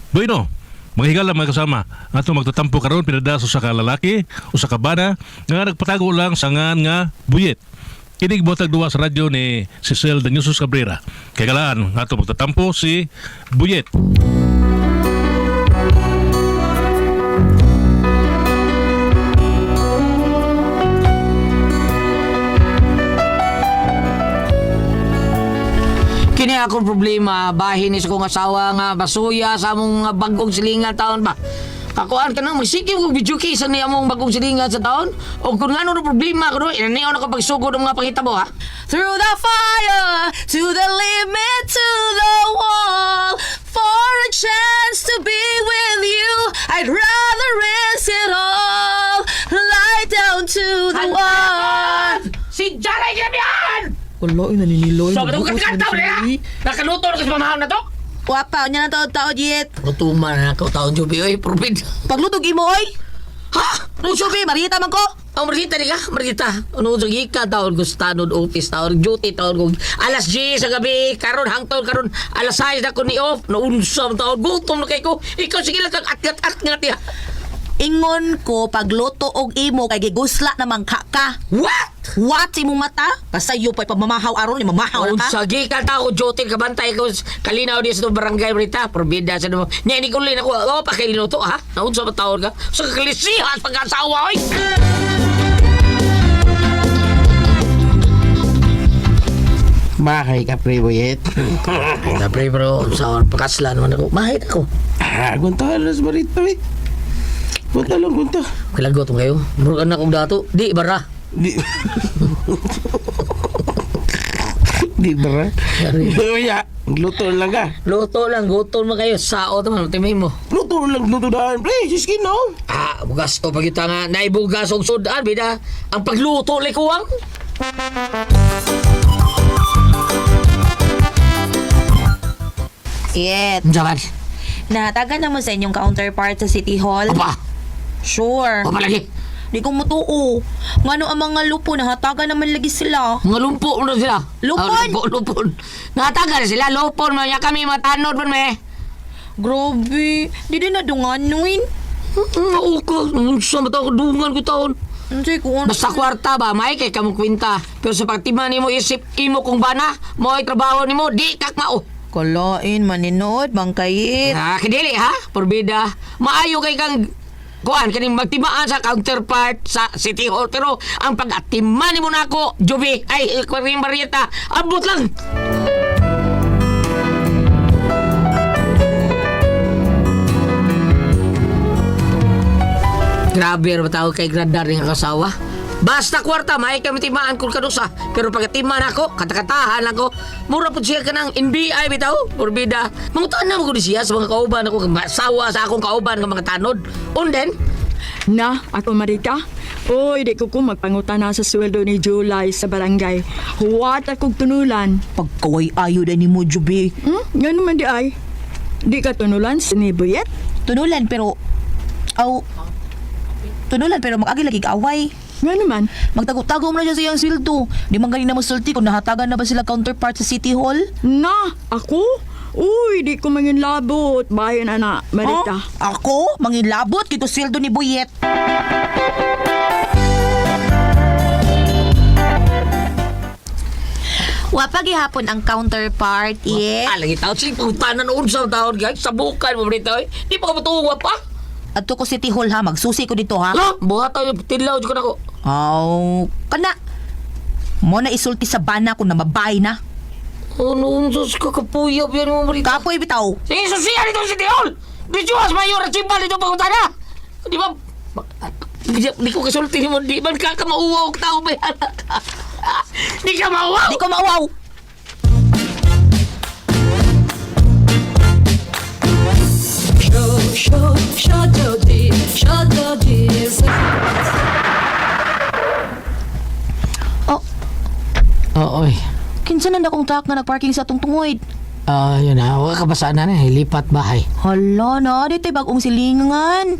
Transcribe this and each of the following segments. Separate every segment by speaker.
Speaker 1: Bueno, mga higala mga kasama, ato magtatampo karon pinadaso sa kalalaki o sa kabana nga nagpatago lang sa ngan nga buyet. Kinig botag duwa sa radyo ni Cecil Daniusos Cabrera. Kaya galaan, ato magtatampo si Buyet.
Speaker 2: Kini akong problema, bahin ni sa kong asawa nga basuya sa among mga bagong silingan taon ba. Kakuan ka nang magsikip kong video case ni among bagong silingan sa taon. O kung ano na problema ko no, inaniyaw na kapag sugod ng mga pakitabo ha. Through the fire, to the limit, to the wall, for a chance to be with you, I'd rather risk it all, lie down to the wall. Si Jaray Gabian!
Speaker 3: Wala, naniniloy.
Speaker 2: So, ba't ka tao na ya? Nakaluto na kasi mamahal na to?
Speaker 3: Wapa, niya na tao Jet.
Speaker 2: Lutuman na ako taon, Jubi, oy, probid.
Speaker 3: Paglutog imo, oy.
Speaker 2: Ha?
Speaker 3: Nung Shubi, marita man ko.
Speaker 2: Oh, Margita, di ka? Margita. Ano, sige ka, taon ko sa tanod office, taon duty, taon ko. Alas 10 sa gabi, karon hangtod, karon alas 6 na ko ni off, naunsam taon, gutom na kay ko. Ikaw, sige lang, at-at-at ya.
Speaker 3: Ingon ko, pagluto og imo, kay gigusla naman ka.
Speaker 2: What?
Speaker 3: What imong mata? Kasayo pa'y pamamahaw aron, mamahaw
Speaker 2: Oh,
Speaker 3: na ka.
Speaker 2: sige ka, tao, duty, kabantay ko, kalinaw di sa itong barangay, Marita, probida sa naman. Niya, ni kulin ako, oh, pakilinuto, ha? Naunsam ang taon ka? Sa kakalisihan, pagkasawa, oy!
Speaker 4: Mahay ka, pre, Buyet.
Speaker 2: Napre, bro, sa pakasla naman ako. Mahit ako.
Speaker 4: Gunta, alas marito, eh. Gunta lang, gunta.
Speaker 2: Kilagot mo kayo. Murag anak kong dato. Di, bara.
Speaker 4: Di... Di ba? Kuya, luto lang ka.
Speaker 2: Luto lang, gutom mo kayo. Sao naman, timay mo.
Speaker 4: Luto lang, luto daan, pre. Siskin, no?
Speaker 2: Ah, bugas o pagkita nga. Naibugas o sudan, bida. Ang pagluto, likuwang.
Speaker 3: Yet,
Speaker 2: Jaman.
Speaker 3: nahatagan naman sa inyong counterpart sa City Hall.
Speaker 2: Apa?
Speaker 3: Sure.
Speaker 2: O palagi.
Speaker 3: Di ko mutuo. Ngano ang mga lupo, nahatagan naman lagi sila.
Speaker 2: Mga lumpo mo na sila.
Speaker 3: Lupon?
Speaker 2: Ah, lupon. Natagal sila, lupon. Maya kami matanod mo, me.
Speaker 3: Grabe, di din nadunganuin.
Speaker 2: Nauka. Sa mata ko, dungan ko taon.
Speaker 3: Hindi ko ano.
Speaker 2: Basta kwarta ba, may kay kamong kwinta. Pero sa pagtiman ni mo isip, imo kung bana, mo ay trabaho ni mo, di kak mao.
Speaker 3: Kalain, maninod, bangkayit.
Speaker 2: Ah, kadili ha, porbida. Maayo kay kang kuan kaning magtimaan sa counterpart sa City Hall pero ang pag-atiman nimo nako, Jubi, ay Kwaring Marieta, abot lang. Grabe ra tao kay gradar nga kasawa. Basta kwarta, may kami timaan kung kanusa. Pero pag timaan ako, katakatahan lang ko. Mura po siya ka ng NBI, bitaw. Porbida. Mangutaan na mo ko siya sa mga kauban ako. Sawa sa akong kauban ng mga tanod. Unden,
Speaker 5: Na, ako Marita. Oy, di ko magpangutan na sa sweldo ni July sa barangay. Huwat akong tunulan.
Speaker 3: Pagkaway ayo na ni mo, Jubi.
Speaker 5: Nga naman di ay. Di ka tunulan sa ni Buyet?
Speaker 3: Tunulan pero... Tunulan pero mag-agi lagi away.
Speaker 5: Nga naman.
Speaker 3: Magtago-tago mo na siya sa iyang sildo. Di man ganina mo sulti kung nahatagan na ba sila counterpart sa City Hall?
Speaker 5: Na, ako? Uy, di ko mangin labot. Bayan na, Marita.
Speaker 3: Ako? Mangilabot kito sildo ni Buyet. Wapag ihapon ang counterpart,
Speaker 2: lagi tao. Sige, pagutanan noon sa taon, guys. Sabukan mo, Marita. Di pa ka matuwa pa.
Speaker 3: Ato ko City Hall ha, magsusi ko dito ha.
Speaker 2: Ha? Buhat tayo, tilaw ko na ko.
Speaker 3: Kana. Mo na isulti sa bana kung namabay na.
Speaker 2: Ano, sus, kakapuyab yan mo, Marita.
Speaker 3: Kapoy bitaw.
Speaker 2: Sige, susiyan dito si Teol! Bijuas mayor at simbal dito pagutana! Di ba? Di ko kasulti mo, di man ka mauwaw tao ba yan? Di ka mauwaw!
Speaker 3: Di ko mauwaw.
Speaker 2: Oy.
Speaker 3: Kinsa na akong truck na nagparking sa tungtungoy.
Speaker 2: Yun na. Huwag kabasaan na na. Lipat bahay.
Speaker 3: Hala na, di tayo bagong silingan.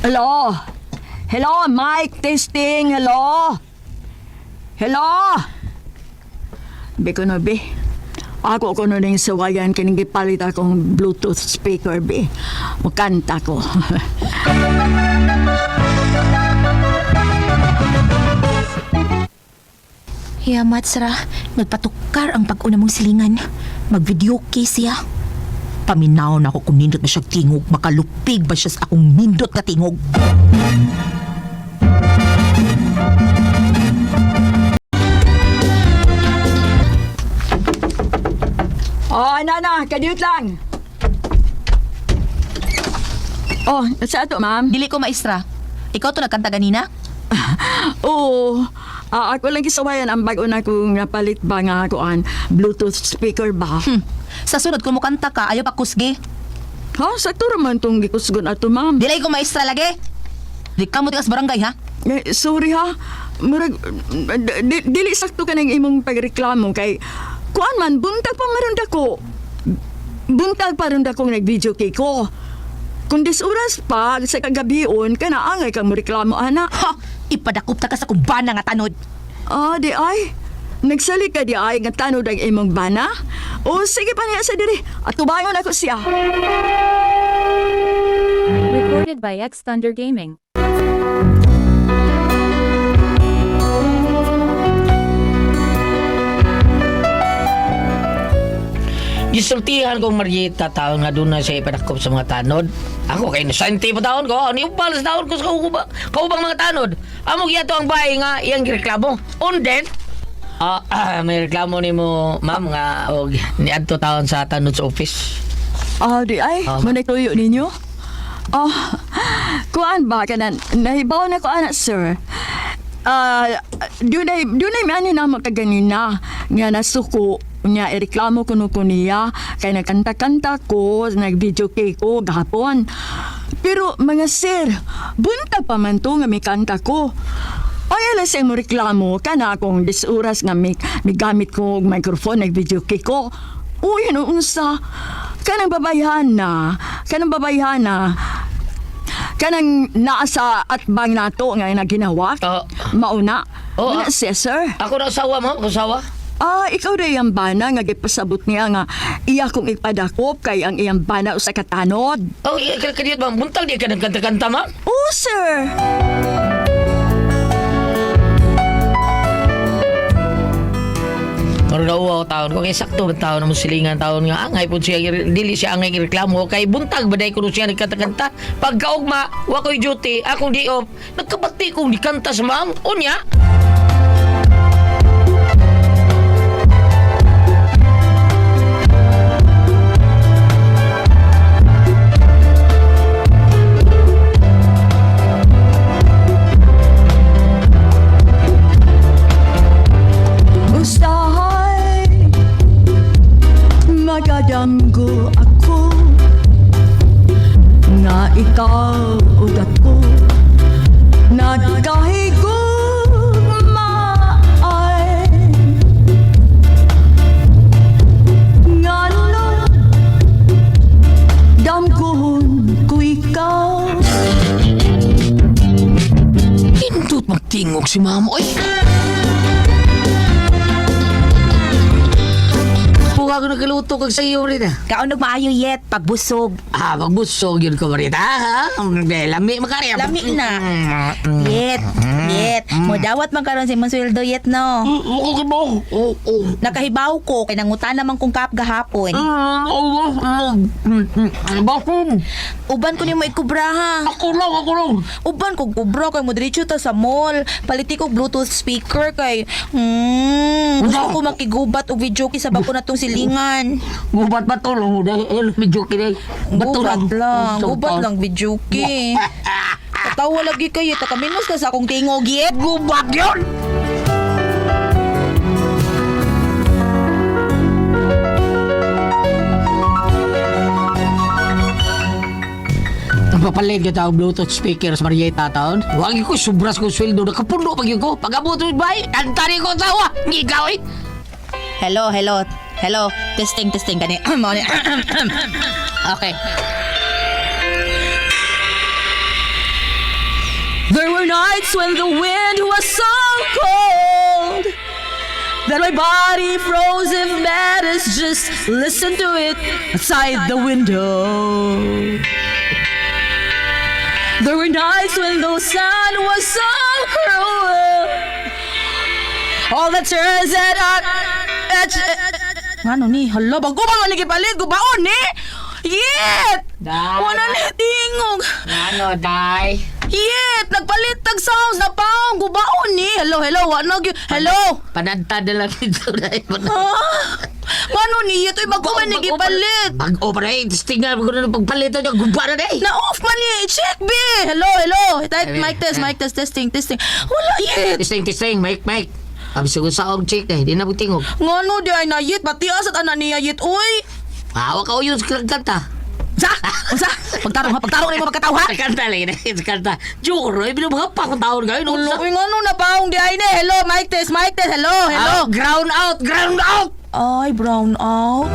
Speaker 5: Hello? Hello, mic testing. Hello? Hello? Be ko na, be. Ako ko nun yung sawayan kining gipalit akong Bluetooth speaker, be. Mukanta ko.
Speaker 3: Yamat, Sara. Nagpatukar ang pag-una mong silingan. Mag-video case siya. Paminaw na ako kung nindot na siyang tingog. Makalupig ba siya sa akong nindot na tingog?
Speaker 5: Oh, nana, kadiyot lang. Oh, sa ato, ma'am?
Speaker 3: Dili ko, maestra. Ikaw to nagkanta ganina?
Speaker 5: Oo. Ako lang gisawayan ang bago na kong napalit ba nga kuan Bluetooth speaker ba?
Speaker 3: Sa sunod, kung mo kanta ka, ayaw pa kusgi.
Speaker 5: Ha? Sakto raman tong gikusgon ato, ma'am.
Speaker 3: Dili ko, maestra lagi. Di ka mo tikas barangay, ha?
Speaker 5: Sorry ha. Murag, dili sakto ka ng imong pagreklamo kay kuan man, buntag pa maron dako. Buntag pa ron dako nag-video kay ko. Kung oras pa sa kagabion, kana angay kang reklamo, ana.
Speaker 3: Ha! Ipadakop ta ka sa kumbana nga tanod.
Speaker 5: Di ay. Nagsali ka di ay nga tanod ang imong bana? O sige pa niya sa diri. At tubangon ako siya.
Speaker 6: Recorded by X Thunder Gaming.
Speaker 2: Gisultihan kong Marieta taon nga doon na siya ipadakop sa mga tanod. Ako kay nasanti pa taon ko. Ano yung palas taon ko sa kaubang mga tanod? Amog yato ang bahay nga iyang reklamo. Unden? May reklamo ni mo, ma'am, nga og niadto taon sa tanod sa office.
Speaker 5: Di ay. Manay tuyo ninyo? Kuan ba ka na? Nahibaw na ko anak, sir. Dunay mani na makaganina nga nasuko niya ireklamo ko niya kay nagkanta-kanta ko, nag-video kay ko gahapon. Pero mga sir, buntag pa man to nga may kanta ko. Ay, alas mo reklamo ka na akong oras nga may gamit ko microphone, nag-video kay ko. Uy, ano unsa? Kanang babayhan na. Kanang naasa at bang nato nga naginawa. Mauna. Wala siya, sir.
Speaker 2: Ako na asawa mo? Ako asawa?
Speaker 5: Ikaw na iyang bana nga gipasabot niya nga iya kong ipadakop kay ang iyang bana o sa katanod.
Speaker 2: Kaniyot ba? Buntag di ka nagkanta-kanta, ma'am?
Speaker 5: Oo, sir.
Speaker 2: Pero nauwa ko taon ko, kaya sakto ba taon na silingan taon nga angay po siya, dili siya angay reklamo kay buntag baday ko siya nagkanta-kanta. Pagkaugma, wako'y duty, akong di off, nagkabati kong di kanta sa ma'am, unya.
Speaker 5: Magadanggo ako nga ikaw ugat ko nagkahigugmaay ngano damkuhon ko ikaw.
Speaker 2: Hindot magtingog si ma'am, oy. Puha ko nagkaluto kag sa iyo rin
Speaker 3: Kaunog maayo yet, pagbusog.
Speaker 2: Magbusog yun ko rin lami makari.
Speaker 3: Lami na. Yet. Mo dawat man karon si Monsweldo yet, no?
Speaker 2: Okay mo.
Speaker 3: Nakahibaw ko, kay nangutan naman kong kap gahapon.
Speaker 2: Bakit?
Speaker 3: Uban ko ni mo ikubra, ha?
Speaker 2: Ako lang.
Speaker 3: Uban ko kubra kay mo diretso ta sa mall. Paliti ko Bluetooth speaker kay gusto ko makigubat og video kay sa bako natong silingan.
Speaker 2: Gubat ba to? Medyo kinay.
Speaker 3: Gubat lang video kay. Katawa lagi kayo, takaminos ka sa akong tingog yet.
Speaker 2: Gubat yun! Papalig yung tawag Bluetooth speaker sa Marieta taon. Huwag ko, subras ko sweldo. Nakapuno pag yun ko. Pag-abot mo ba? Kantari ko tawa. Ngigaw eh.
Speaker 3: Hello. Testing kani. Okay. There were nights when the wind was so cold that my body froze if matters eyes, just listen to it outside the window. There were nights when the sun was so cruel. All the turns that ano ni? Hala, bago ba nga nagipalit? Gubaon ni? Yet!
Speaker 2: Day.
Speaker 3: Wala na tingog.
Speaker 2: Ano, day?
Speaker 3: Yet! Nagpalit tag sounds na paong. Gubaon ni? Hello, wala na. Hello?
Speaker 2: Panantad na lang ito, day.
Speaker 3: Ah! Mano ni? Ito'y bago man nagipalit.
Speaker 2: Bago pa rin. Tingnan mo na pagpalitan niya. Gumpa na, day.
Speaker 3: Na-off man niya. I-check, be. Hello. Mic test, testing. Wala yet.
Speaker 2: Tising. Mike. Abis ko sa og check, day. Di na tingog.
Speaker 3: Ngano di ay na yet. Pati asat anak niya yet. Uy!
Speaker 2: Hawa ka uyo sa kanta.
Speaker 3: Unsa? Pagtarong rin mo pagkataw ha?
Speaker 2: Sa kanta lang, sa kanta. Juro, binubhapa kong taon kayo.
Speaker 3: Uy, ngano na paong di ay na. Hello, mic test. Hello.
Speaker 2: Ground out.
Speaker 3: Ay, brown out.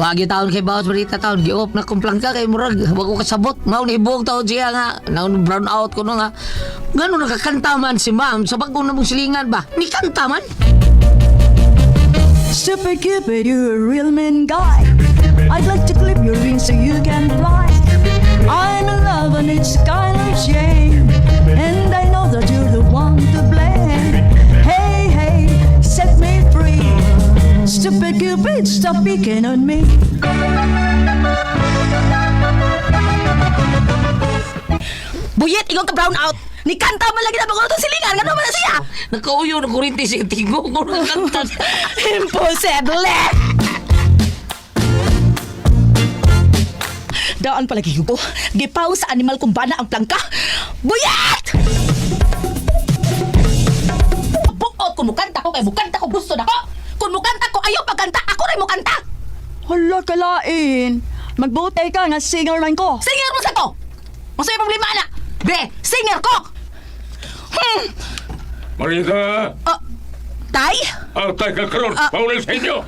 Speaker 2: Wag yung taon kay Bawas Marita taon. Giop na kumplang ka kay Murag. Wag ko kasabot. Mao ni buong taon siya nga. Naon brown out ko no nga. Ngano nakakanta man si ma'am sa bagong namong silingan ba? Ni kanta man.
Speaker 5: Super Cupid, you're a real mean guy. I'd like to clip your wings so you can fly. I'm in love and it's kind of shame. And I know that you're the one to blame. Hey, set me free. Stupid Cupid, stop picking on me.
Speaker 3: Buyet, ikaw ka brown out. Ni kanta man lagi na bago itong silingan. Ngano man na siya?
Speaker 2: Nakauyo na kurinti siya tingo ko ng kanta.
Speaker 3: Impossible! Daan palagi ko. Gipaw sa animal kung bana ang plangka. Buyet! Buot, kung mukanta ko kay mukanta ko gusto na ko. Kung mukanta ko ayaw pagkanta, ako rin mukanta.
Speaker 5: Hala, kalain. Magbutay ka nga singer man ko.
Speaker 3: Singer mo sa ko! Masaya problema na! Be, singer ko!
Speaker 7: Marita!
Speaker 3: Tay?
Speaker 7: Tay ka karon! Paulay sa inyo!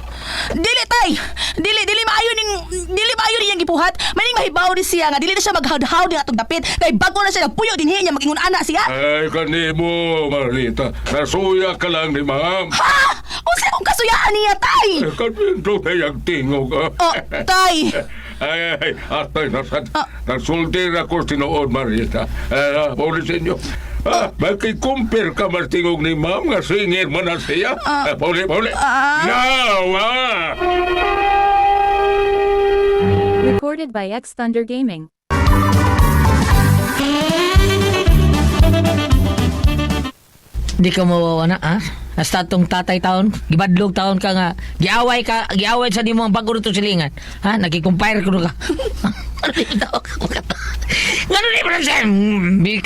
Speaker 3: Dili tay. Dili maayo ning yang gipuhat. Maning mahibaw ni siya nga dili na siya maghawd-hawd nga atong dapit. Kay bago na siya nagpuyo dinhi niya magingon ana siya.
Speaker 7: Ay, kanimo, Marita. Nasuya ka lang ni ma'am.
Speaker 3: Ha? Unsa kung kasuyaan niya tay?
Speaker 7: Kanino tayang tingog, ha?
Speaker 3: Oh, tay.
Speaker 7: Ay, atay, nasulti na ko tinood, Marita. Paulay sa inyo. Magkikumpir ka martingog ni ma'am nga singer mo na siya. Pauli. Now,
Speaker 6: Recorded by X Thunder Gaming.
Speaker 2: Di ka mawawa na, ha? Hasta tong tatay taon, gibadlog taon ka nga, giaway sa di mo ang bago rito silingan. Ha? Nagkikumpire ko ka. Ngano ni mo siya? Hindi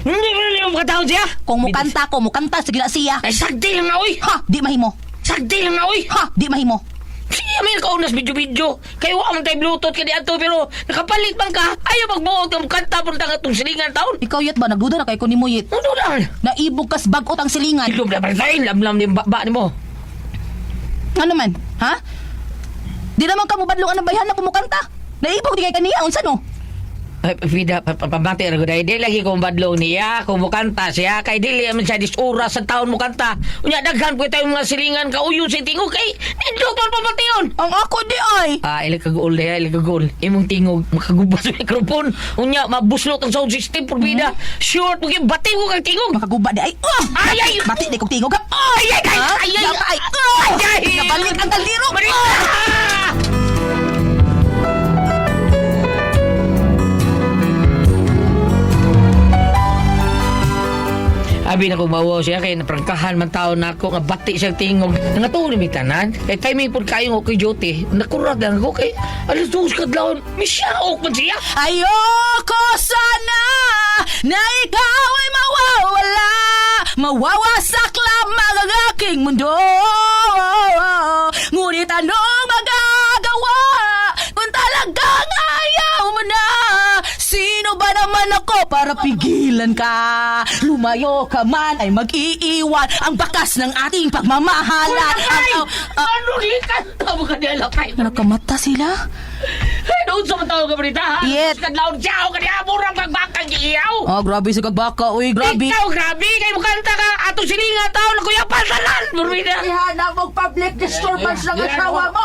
Speaker 2: mo na makataon siya?
Speaker 3: Kung mukanta sige na siya.
Speaker 2: Ay, sagdi lang na, uy!
Speaker 3: Ha, di mahimo.
Speaker 2: Sagdi lang na, uy!
Speaker 3: Ha, di mahimo.
Speaker 2: Siya may nakaunas video. Kayo wala man tayo bluetooth ka di ato, pero nakapalit man ka. Ayaw magbuot ka mukanta po na itong silingan taon.
Speaker 3: Ikaw yet ba nagduda na kay ko nimo yet?
Speaker 2: Ano lang?
Speaker 3: Naibog kas bagot ang silingan.
Speaker 2: Ilob na tayo, lamlam ni ba ni mo.
Speaker 3: Ano man? Ha? Di naman ka mo badlong ang bayhan na kumukanta. Naibog di kay kaniya unsa no?
Speaker 2: Ay, Vida, pabati na ko dahil. Di lagi kong badlong niya, kung mukanta siya, kay dili man siya disura sa taon mukanta. Unya, daghan po tayo mga silingan ka uyo sa tingog, kay nindupon pabatiyon.
Speaker 3: Ang ako di ay.
Speaker 2: Ilig kagul. Imong tingog, makagubas sa mikrofon. Unya, mabuslot ang sound system por Vida. Sure, pagin bati ko kang tingog.
Speaker 3: Makaguba di ay. Oh!
Speaker 2: Ay!
Speaker 3: Bati di kong tingog ka.
Speaker 2: Ay!
Speaker 3: Nabalik ang kaldero.
Speaker 2: Abi na ko mawo siya kay naprangkahan man taon nako nga bati siyang tingog. Nangatuon ni tanan. Kay timing pud kayo ko duty. Nakurad lang ko kay alas 2 kadlawon. Misyaok man siya.
Speaker 3: Ayoko sana na ikaw ay mawawala. Mawawasak lamang ang aking mundo. Ngunit anong magagawa kung talagang ayaw mo na? Sino ba naman ako para pigilan ka? Lumayo ka man ay mag-iiwan ang bakas ng ating pagmamahalan.
Speaker 2: Ano ni kanta mo kanila kay?
Speaker 3: Nakamata sila?
Speaker 2: Doon sa mga tao ka balita, ha?
Speaker 3: Yet.
Speaker 2: Kadlaw siya, o kanya, murang magbakang iyaw.
Speaker 3: Oh, grabe sa kagbaka, uy, grabe.
Speaker 2: Ikaw, grabe, kayo mo kanta ka, ato silinga tao, na kuya pasalan, Burmida.
Speaker 5: Ihana mo public disturbance ng asawa mo.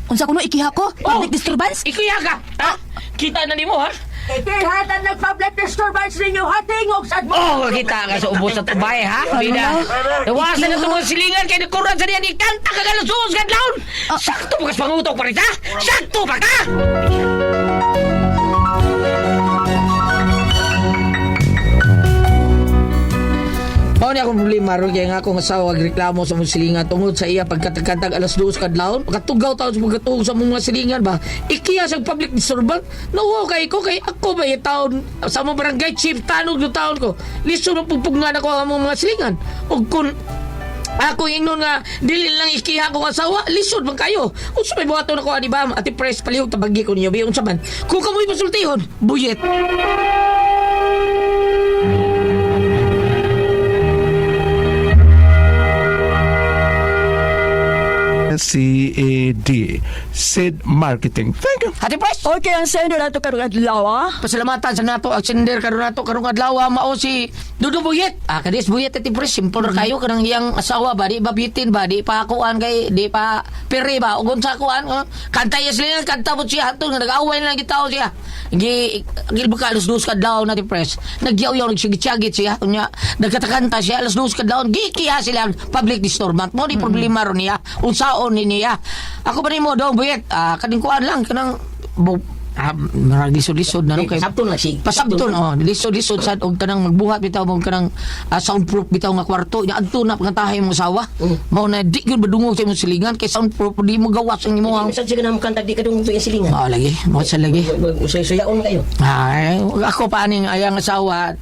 Speaker 3: Unsa kuno ikiha ko? Public disturbance?
Speaker 2: Ikuya ka, ha? Kita na ni mo, ha?
Speaker 5: Ihana ng public disturbance ninyo hatingog sa mo.
Speaker 2: Oh, kita ka sa ubos sa tubay, ha? Bida. Iwasan na itong mga silingan kay nakuran sa niya ni kanta ka galusos kadlaw. Sakto pa kas pangutok pa rin, ha? Sakto pa ka! Mao ni akong problema ro kaya nga akong asawa reklamo sa mga silingan tungod sa iya pagkatagkatag alas 2 kadlawon pagkatugaw taon sa pagkatuog sa mga silingan ba ikiya sa public disturbance nawo kay ko kay ako ba yung taon sa mga barangay chief tanog yung taon ko listo na pupugnan ako ang mga silingan ug kun ako ingnon nga dili lang ikiha ko asawa lisod man kayo unsa may buhaton ako ani ba ati press palihog tabagi ko niyo biyon sa man kung kamoy pasultihon buyet.
Speaker 4: CAD. Sid Marketing. Thank you.
Speaker 2: Ati press
Speaker 5: Okay, ang sender nato karong adlaw.
Speaker 2: pasalamatan sa nato ang sender karon nato karong adlaw mao si Dudu Buyet. Kadis Buyet ati pres simple ra kayo kanang iyang asawa ba di ba bitin ba di pa kuan kay di pa pere ba ugon sa kuan kanta yes lang kanta mo siya hatun nga nag-away lang gitaw siya. Gilbuka alas 2 kadlaw na ti pres. Nagyaw-yaw nagsigit-sigit siya unya nagkatakanta siya alas 2 kadlaw gikiha sila public disturbance mo di problema ron niya unsaon ni niya. Ako ba nimo dong Buyet kaning kuan lang kanang marag lisod-lisod na no kay
Speaker 8: Sabton lang si
Speaker 2: pasabton lisod-lisod sad og kanang magbuhat bitaw mo kanang soundproof bitaw nga kwarto nya adto na pangantahay mo asawa mao na di gyud badungog sa imong silingan kay soundproof di mo gawas ang imong
Speaker 8: Sa sige na kantag di ka dong tuya silingan.
Speaker 2: lagi mo sa lagi
Speaker 8: Usay-suyaon kayo.
Speaker 2: ay ako pa aning ayang asawa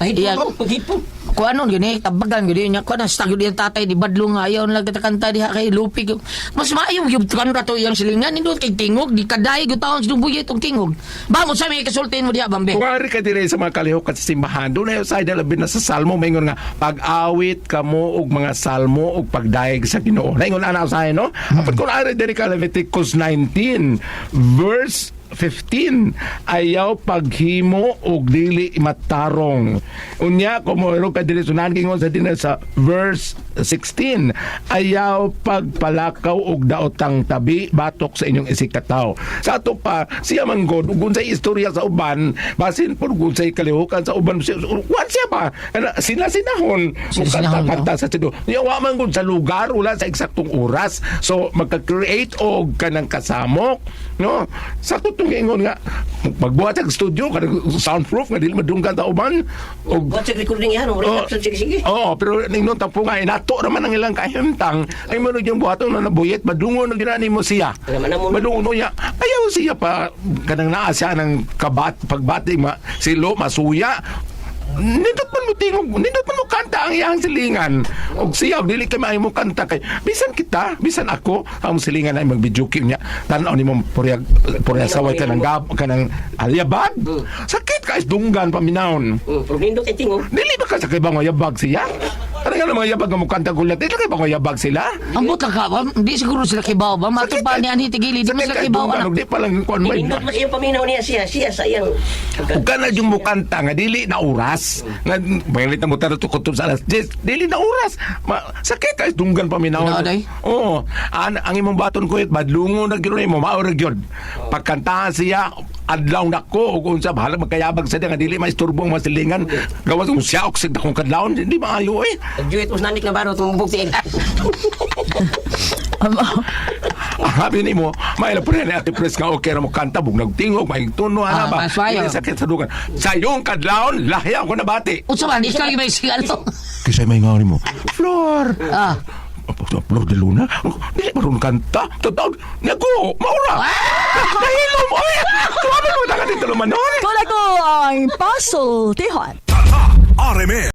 Speaker 8: Pahit mo, pagit po.
Speaker 2: kung ano gini tabagan gini nya ko na stag yun tatay di badlo nga ayaw lang kanta diha kay lupig mas maayo gyud kanta to iyang silingan indot kay tingog di kaday gyud taon sa Buyet og tingog ba mo sa may kasultin mo diha bambe.
Speaker 4: Kung ari ka dire sa mga kalihok at simbahan, doon na yung side labi na sa salmo, maingon nga, pag-awit ka mo og mga salmo og pagdaig sa Ginoo. Naingon ana usahay, no? Apat kung ari dire ka Leviticus 19, verse 15, ayaw paghimo og dili matarong. Unya, kung mo ka dire sunan gingon sa dinha sa verse 16, ayaw pagpalakaw og daotang tabi batok sa inyong isikataw. Sa ato pa, siya man god ug unsay istorya sa uban, basin pud unsay kalihukan sa uban siya ba? Sila sinahon kanta sa tido. Niya wa man gud sa lugar wala sa eksaktong oras. So magka-create og kanang kasamok, no? Sa tutong ingon nga magbuhat sa studio kanang soundproof nga dili madunggan ta uban og
Speaker 8: What's the recording yan? Sige.
Speaker 4: pero ningnon tapo nga inato naman ang ilang kahimtang ay meron yung buhaton na nabuyet madungon na ginani mo siya madungon niya ayaw siya pa kanang naa siya ng pagbati silo masuya nindot man mo tingog nindot man mo kanta ang iyang silingan og siya dili kay maayo mo kanta kay bisan ako ang silingan ay magbidyoki niya tan-aw nimo purya saway kanang alyabag sakit ka is dunggan paminawon
Speaker 8: Pero nindot kay tingog.
Speaker 4: dili ba ka sa kay bangayabag siya ano nga naman yabag nga mo kanta gulat dili kay bangayabag sila
Speaker 2: Ambot lang ka ba? Di siguro sila kibaw ba? Mato pa ni Ani Tigili, di mo sila kibaw anak.
Speaker 4: di pa lang kuan ba
Speaker 8: Nindot mas iyong paminaw niya siya sa iyang.
Speaker 4: ug kana yung mo kanta nga dili na oras nga balit na mo tara tukotob sa alas 10 dili na oras sakit ka is dunggan paminawon
Speaker 2: Day?
Speaker 4: oo ang imong baton ko badlungo na gyud mo mao ra gyud pagkantahan siya adlaw nako ug unsa bahala magkayabag sa nga dili maisturbo ang masilingan gawas kung siya og sig akong kadlawon di maayo
Speaker 8: Juit mo nanik na baro itong buktiin.
Speaker 4: Habi ni mo, may po rin ati press nga okay ra mo kanta bug nagtingog may tuno ana ba
Speaker 2: paswayo.
Speaker 4: dili sakit sa dugan sa iyong kadlawon lahi ako nabati
Speaker 2: Unsa man, ikaw yung may sigal to.
Speaker 4: kisay may ngaw mo Flor Flor de Luna dili maron kanta tataw nago maura nahilom oy tuwa mo na ka dito manon
Speaker 5: Kung ako ang puzzle, tihon.
Speaker 9: RMN